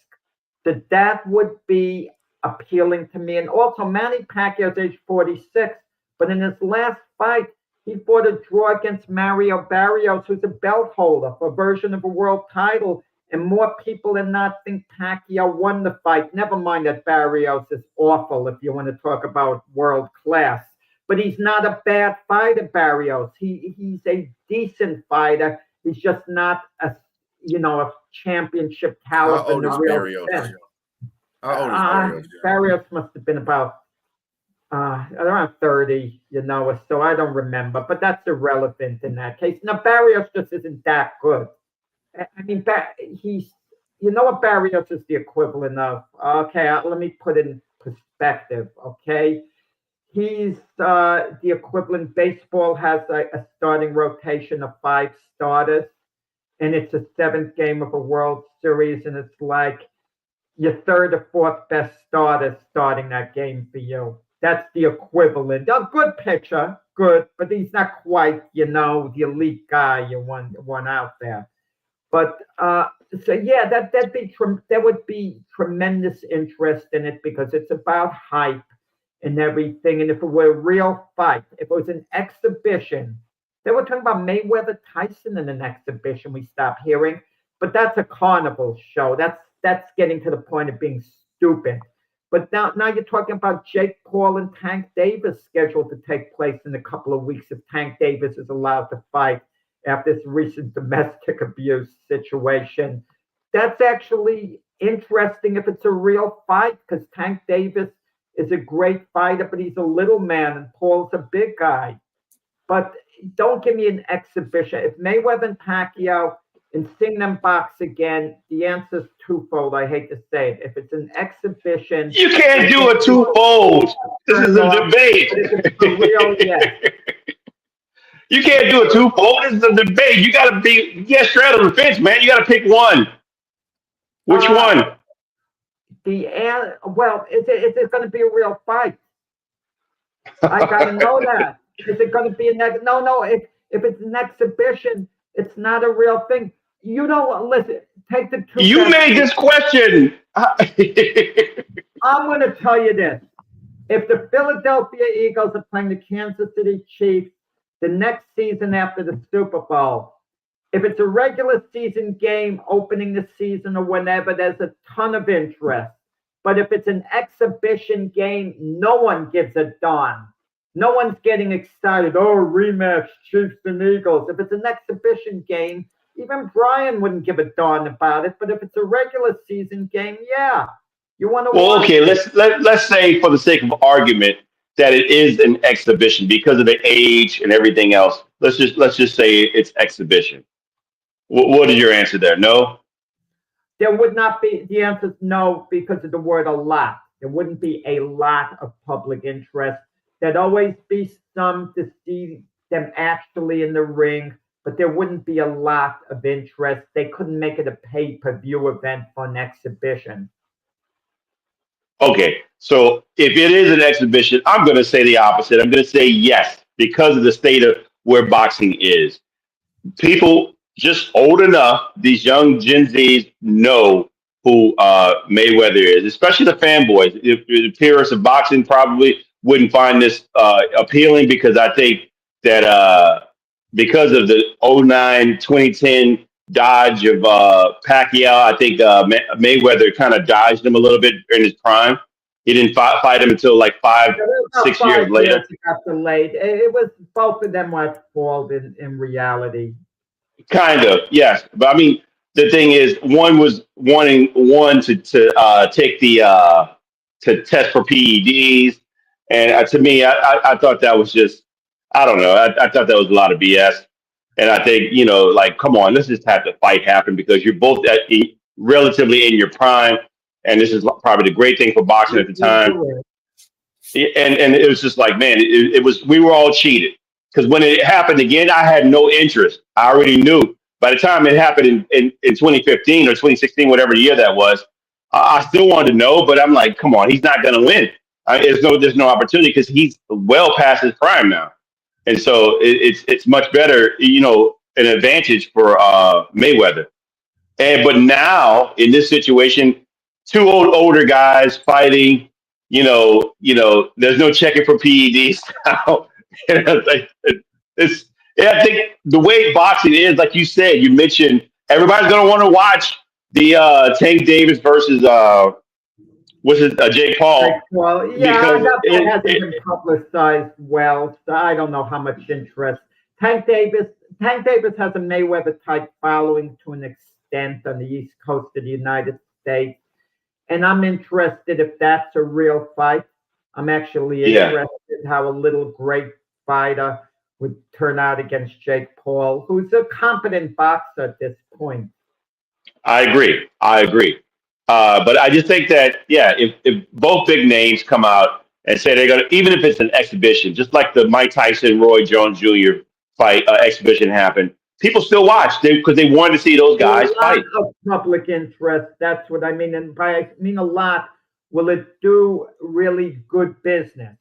That would be appealing to me. And also, Manny Pacquiao's age 46, but in his last fight, he fought a draw against Mario Barrios, who's a belt holder for a version of a world title. And more people than not think Pacquiao won the fight. Never mind that Barrios is awful if you want to talk about world class. But he's not a bad fighter, Barrios. He's a decent fighter. He's just not a championship caliber. How old is Barrios? Barrios must have been about around 30, so I don't remember. But that's irrelevant in that case. Now, Barrios just isn't that good. I mean, he's, what Barrios is the equivalent of? Okay, let me put it in perspective, okay? He's the equivalent. Baseball has a starting rotation of 5 starters, and it's a 7th game of a World Series, and it's like your 3rd or 4th best starter starting that game for you. That's the equivalent. A good pitcher, good, but he's not quite, the elite guy you want out there. But so yeah, there would be tremendous interest in it because it's about hype and everything. And if it were a real fight, if it was an exhibition, they were talking about Mayweather Tyson in an exhibition. We stopped hearing, but that's a carnival show. That's getting to the point of being stupid. But now you're talking about Jake Paul and Tank Davis scheduled to take place in a couple of weeks if Tank Davis is allowed to fight after this recent domestic abuse situation. That's actually interesting if it's a real fight because Tank Davis is a great fighter, but he's a little man and Paul's a big guy. But don't give me an exhibition. If Mayweather and Pacquiao and seeing them box again, the answer is twofold. I hate to say it. If it's an exhibition, you can't do a twofold. This is a debate. Real, yeah. You can't do a twofold. This is a debate. You got to be straight on the fence, man. You got to pick one. Which one? Well, is it going to be a real fight? I got to know that. Is it going to be no? If it's an exhibition, it's not a real thing. You don't listen. Take the two. You made this question. I'm going to tell you this: if the Philadelphia Eagles are playing the Kansas City Chiefs the next season after the Super Bowl, if it's a regular season game opening the season or whenever, there's a ton of interest. But if it's an exhibition game, no one gives a darn. No one's getting excited. Oh, rematch, Chiefs and Eagles. If it's an exhibition game, even Brian wouldn't give a darn about it. But if it's a regular season game, yeah, you want to. Well, okay, let's say for the sake of argument that it is an exhibition because of the age and everything else. Let's just say it's exhibition. What is your answer there? No? There would not be. The answer is no because of the word a lot. There wouldn't be a lot of public interest. There'd always be some to see them actually in the ring, but there wouldn't be a lot of interest. They couldn't make it a pay-per-view event for an exhibition. Okay, so if it is an exhibition, I'm going to say the opposite. I'm going to say yes because of the state of where boxing is. People just old enough, these young Gen Zs know who Mayweather is, especially the fanboys. The purists of boxing probably wouldn't find this appealing because I think that because of the 2009, 2010 dodge of Pacquiao, I think Mayweather kind of dodged him a little bit in his prime. He didn't fight him until like 6 years later. It got delayed. It was both of them were at fault in reality. Kind of, yes. But I mean, the thing is, one was wanting to take the to test for PEDs. And to me, I thought that was just, I don't know. I thought that was a lot of BS. And I think, like, come on, let's just have the fight happen because you're both relatively in your prime. And this is probably the great thing for boxing at the time. And it was just like, man, we were all cheated. Because when it happened again, I had no interest. I already knew. By the time it happened in 2015 or 2016, whatever year that was, I still wanted to know. But I'm like, come on, he's not going to win. There's no opportunity because he's well past his prime now, and so it's much better, an advantage for Mayweather. But now in this situation, two older guys fighting, there's no checking for PEDs now. I think the way boxing is, like you said, you mentioned everybody's going to want to watch the Tank Davis versus. Jake Paul? Well, yeah, that hasn't been publicized well, so I don't know how much interest. Tank Davis has a Mayweather type following to an extent on the East Coast of the United States, and I'm interested if that's a real fight. I'm actually interested how a little great fighter would turn out against Jake Paul, who's a competent boxer at this point. I agree. But I just think that, if both big names come out and say they're going to, even if it's an exhibition, just like the Mike Tyson, Roy Jones Jr. fight exhibition happened, people still watch because they wanted to see those guys fight. A lot of public interest, that's what I mean. And by I mean a lot, will it do really good business?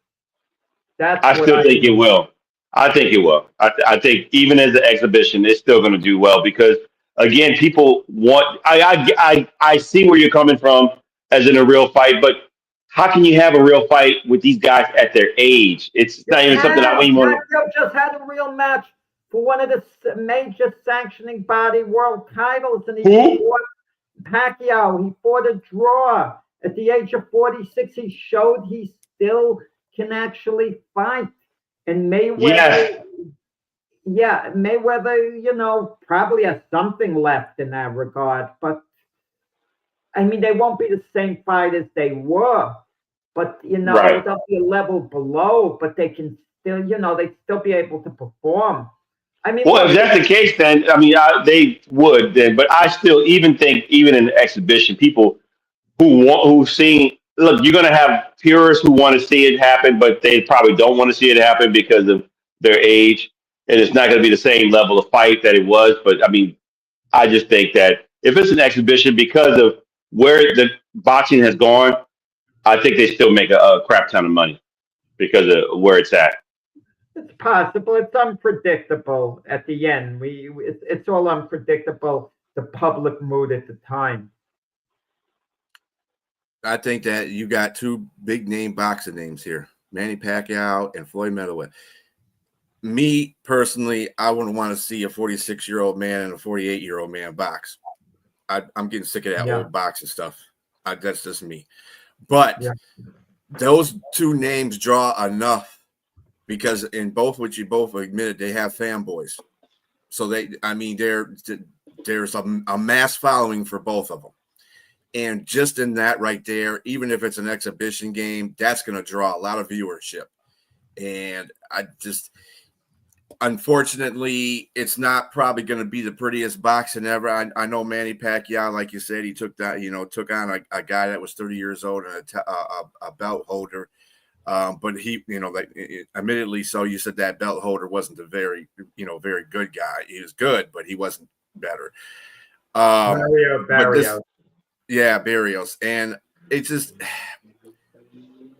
That's I what still think it will. I think it will. I think even as an exhibition, it's still going to do well because again, people want. I see where you're coming from as in a real fight, but how can you have a real fight with these guys at their age? It's not even something I even want. Pacquiao just had a real match for one of the major sanctioning body world titles, and Who? Pacquiao. He fought a draw at the age of 46. He showed he still can actually fight. And Yes. Mayweather, yeah, Mayweather, probably has something left in that regard. But I mean, they won't be the same fight as they were. But Right. they'll be a level below. But they can still, they still be able to perform. I mean, Well, look, if that's the case, then I mean, they would then. But I still even think, even in the exhibition, people who've seen. Look, you're going to have purists who want to see it happen, but they probably don't want to see it happen because of their age, and it's not going to be the same level of fight that it was. But I mean, I just think that if it's an exhibition, because of where the boxing has gone, I think they still make a crap ton of money because of where it's at. it's possible. It's unpredictable at the end. It's all unpredictable. The public mood at the time. I think that you got two big name boxing names here, Manny Pacquiao and Floyd Mayweather. Me personally, I wouldn't want to see a 46-year-old man and a 48-year-old man box. I'm getting sick of that old boxing stuff. That's just me. But those two names draw enough because in both, which you both admitted, they have fanboys. So there's a mass following for both of them. And just in that right there, even if it's an exhibition game, that's going to draw a lot of viewership. And unfortunately, it's not probably going to be the prettiest boxing ever. I know Manny Pacquiao, like you said, he took on a guy that was 30 years old and a belt holder. But he, admittedly, so you said that belt holder wasn't a very good guy. He was good, but he wasn't better. Barrios. Yeah, Barrios. And it's just,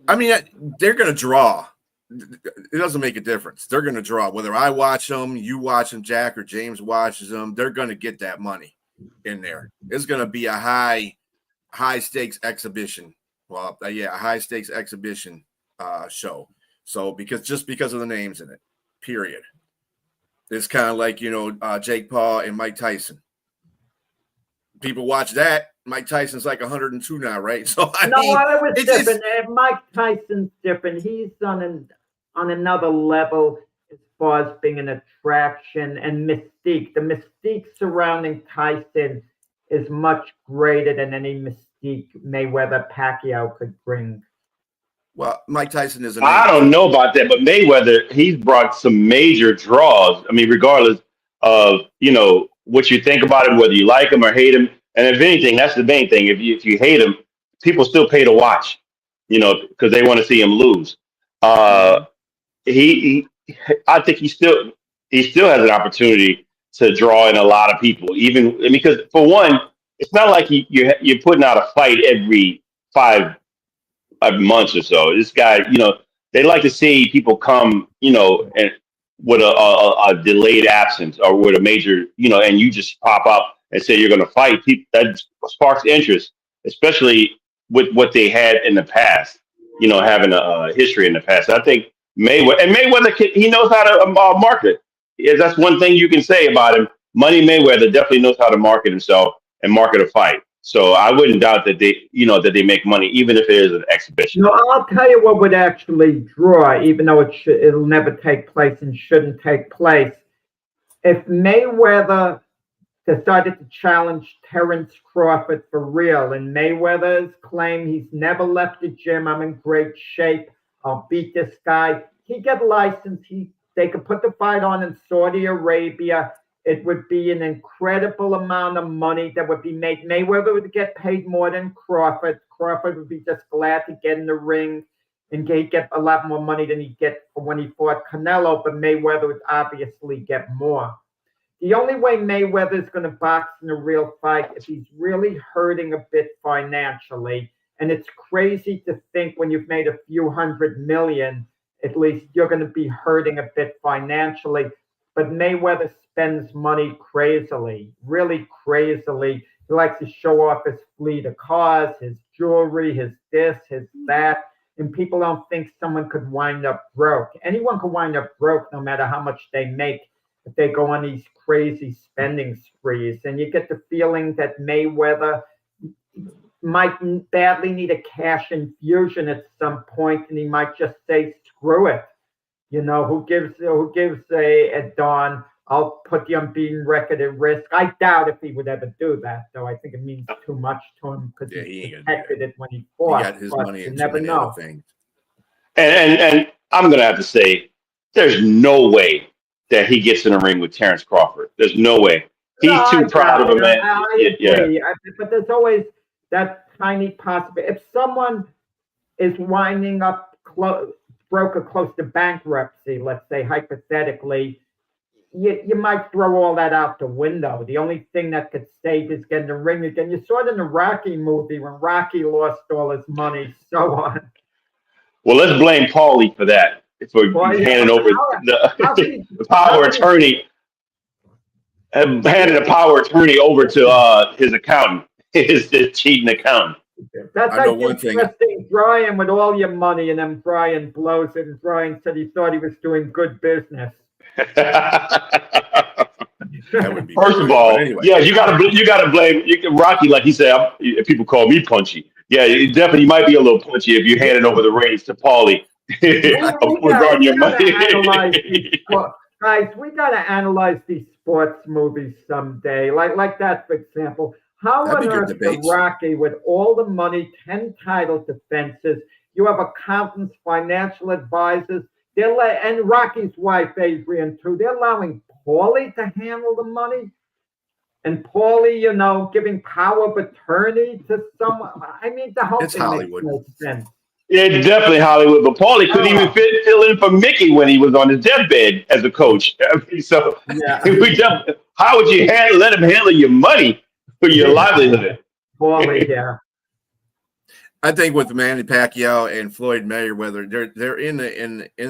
I mean, they're going to draw. It doesn't make a difference. They're going to draw. Whether I watch them, you watch them, Jack, or James watches them, they're going to get that money in there. It's going to be a high stakes exhibition. Well, a high stakes exhibition show. So because of the names in it, period. It's kind of like, Jake Paul and Mike Tyson. People watch that. Mike Tyson's like 102 now, right? So it was different. Mike Tyson's different. He's on another level as far as being an attraction and mystique. The mystique surrounding Tyson is much greater than any mystique Mayweather Pacquiao could bring. Well, Mike Tyson is I don't know about that, but Mayweather, he's brought some major draws. I mean, regardless of, what you think about him, whether you like him or hate him. And if anything, that's the main thing. If you hate him, people still pay to watch, because they want to see him lose. I think he still has an opportunity to draw in a lot of people, even because for one, it's not like you're putting out a fight every 5 months or so. This guy, they like to see people come, and with a delayed absence or with a major, and you just pop up and say you're going to fight. People, that sparks interest, especially with what they had in the past, having a history in the past. I think Mayweather, he knows how to market. Yeah, that's one thing you can say about him. Money Mayweather definitely knows how to market himself and market a fight. So I wouldn't doubt that they make money, even if it is an exhibition. I'll tell you what would actually draw, even though it'll never take place and shouldn't take place. If Mayweather decided to challenge Terence Crawford for real, and Mayweather's claim he's never left the gym, I'm in great shape, I'll beat this guy. He get licensed. They could put the fight on in Saudi Arabia. It would be an incredible amount of money that would be made. Mayweather would get paid more than Crawford. Crawford would be just glad to get in the ring and get a lot more money than he'd get when he fought Canelo, but Mayweather would obviously get more. The only way Mayweather is going to box in a real fight if he's really hurting a bit financially. And it's crazy to think when you've made a few $100 million at least you're going to be hurting a bit financially. But Mayweather spends money crazily, really crazily. He likes to show off his fleet of cars, his jewelry, his this, his that. And people don't think someone could wind up broke. Anyone could wind up broke no matter how much they make if they go on these crazy spending sprees. And you get the feeling that Mayweather might badly need a cash infusion at some point, and he might just say, screw it. You know, who gives a darn? I'll put the unbeaten record at risk. I doubt if he would ever do that, though. I think it means too much to him because he protected it when he fought. He got his money in too many other things. And I'm gonna have to say, there's no way that he gets in a ring with Terrence Crawford. There's no way. He's too proud of a man. I agree. But there's always that tiny possibility. If someone is winding up broke or close to bankruptcy, let's say hypothetically, you might throw all that out the window. The only thing that could save is getting the ring again. You saw it in the Rocky movie when Rocky lost all his money, so on. Well, let's blame Paulie for that. For handing over the power attorney, handing the power attorney over to his accountant, his cheating accountant. That's like interesting, Brian, with all your money, and then Brian blows it, and Brian said he thought he was doing good business. First of all, anyway. Yeah, you gotta blame Rocky, like he said. People call me punchy. Yeah, definitely, you might be a little punchy if you're handing over the reins to Paulie regarding your money. Guys, we gotta analyze these sports movies someday. Like that, for example. How on earth did Rocky, with all the money, 10 title defenses, you have accountants, financial advisors, and Rocky's wife, Adrian, too, they're allowing Paulie to handle the money? And Paulie, you know, giving power of attorney to someone? I mean, the whole thing Hollywood. makes no sense. Yeah, it's definitely Hollywood, but Paulie couldn't even fill in for Mickey when he was on his deathbed as a coach. I mean, so yeah. How would you let him handle your money for your livelihood? Paulie, yeah. I think with Manny Pacquiao and Floyd Mayweather, they're in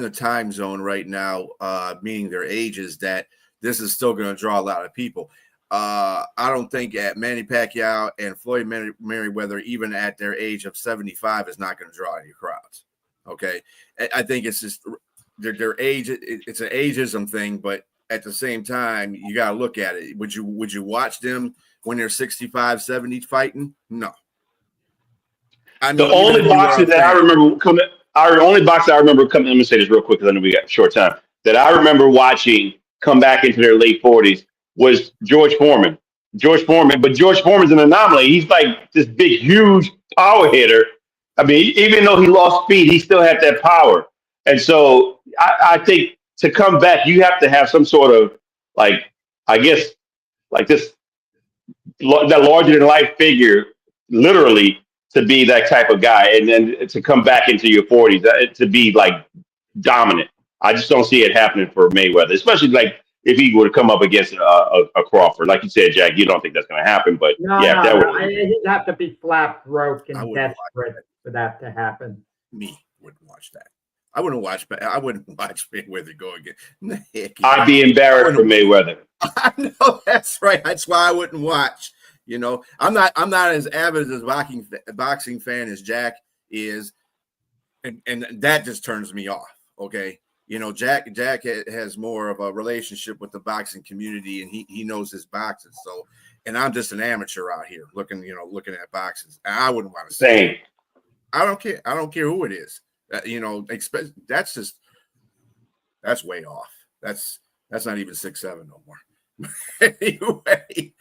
the time zone right now, meaning their ages, that this is still going to draw a lot of people. I don't think at Manny Pacquiao and Floyd Mayweather, even at their age of 75, is not going to draw any crowds. Okay, I think it's just their age. It's an ageism thing, but at the same time, you got to look at it. Would you watch them when they're 65, 70 fighting? No. I mean, the only boxer that I remember coming. Let me say this real quick because I know we got short time. That I remember watching come back into their late 40s was George Foreman. But George Foreman's an anomaly. He's like this big, huge power hitter. I mean, even though he lost speed, he still had that power. And so I think to come back, you have to have some sort of that larger than life figure, literally, to be that type of guy, and then to come back into your 40s to be like dominant. I just don't see it happening for Mayweather, especially like if he were to come up against a Crawford. Like you said, Jack, you don't think that's going to happen, but he'd have to be flat broke and desperate for that to happen. Me wouldn't watch that. I wouldn't watch Mayweather go again. I'd be embarrassed for Mayweather. I know, that's right. That's why I wouldn't watch. You know, I'm not as avid as a boxing fan as Jack is, and that just turns me off. Okay, you know, Jack has more of a relationship with the boxing community, and he knows his boxing. So, and I'm just an amateur out here looking at boxing. I wouldn't want to say. I don't care. I don't care who it is. That's way off. That's not even 6'7" no more. Anyway.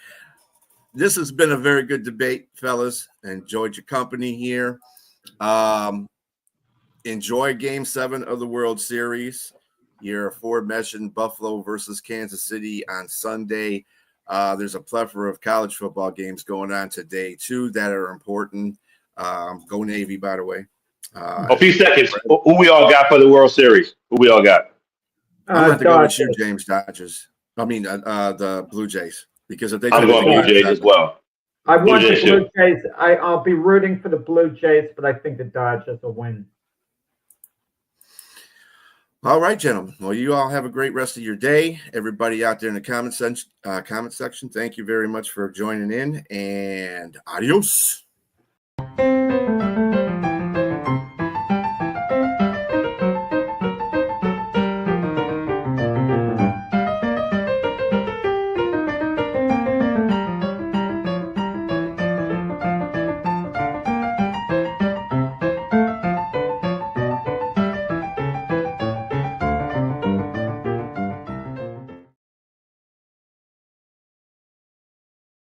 This has been a very good debate, fellas. Enjoyed your company here. Enjoy Game 7 of the World Series. Your aforementioned Buffalo versus Kansas City on Sunday. There's a plethora of college football games going on today, too, that are important. Go Navy, by the way. A few seconds. Who we all got for the World Series? Who we all got? I'm going to go with you, James Dodgers. The Blue Jays. Because if they I'm going Blue Jays as well. I want the Blue Jays. I'll be rooting for the Blue Jays, but I think the Dodgers will win. All right, gentlemen. Well, you all have a great rest of your day. Everybody out there in the comment section, thank you very much for joining in, and adios.